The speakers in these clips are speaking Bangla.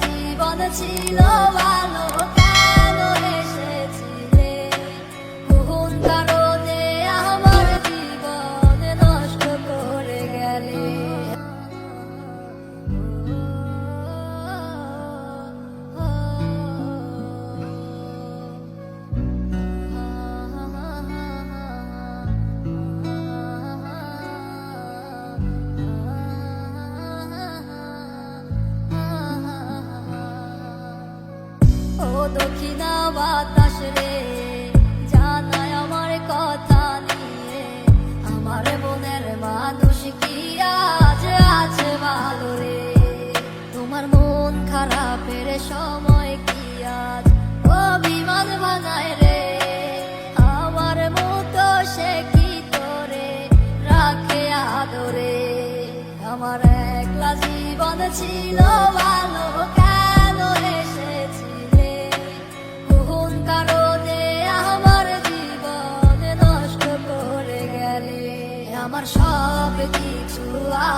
জীবন ছিল ভালো, কেন এসেছিলে? কোন কারণে আমার জীবন নষ্ট করে গেলে? ও দক্ষিণা বাতাস রে, জানায় আমার কথা নিয়ে, আমার মনের মানুষ কি আজ আছে ভালো রে? তোমার মন খারাপের সময় কি আজ অভিমান বানায় রে? আমার মতো সে কি করে রাখে আদরে? আমার একলা জীবন ছিল ভালো, কেন এসেছিলে? কোন কারণে আমার জীবন নষ্ট করে গেলে? আমার সব কিছু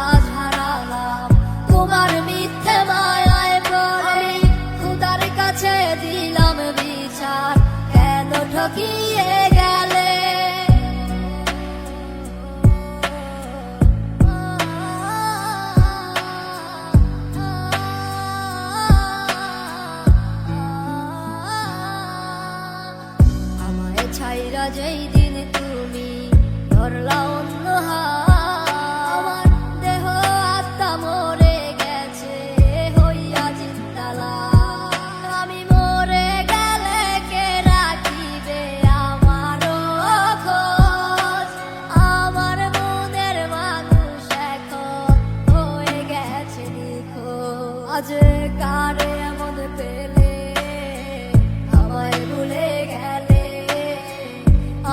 আজ হারালাম তোমার মিথ্যে মায়ায় পড়ে। খোদার কাছে দিলাম বিচার, কেন ঠকিয়ে গেলে? ছাইরা যেই দিন তুমি ধরলা অন্য হাত, আমার দেহ আত্মা মরে গেছে হইয়া জিন্দালা। আমি মরে গেলে কে রাখিবে আমারও খোঁজ? আমার মনের মানুষ এখন হয়ে গেছে নিখোঁজ। আজ কারে এমন পেলে আমায় ভুলে গেলে?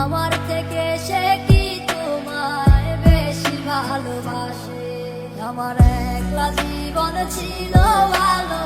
আমার থেকে সে কি তোমায় বেশি ভালোবাসে? আমার একলা জীবন ছিল ভালো।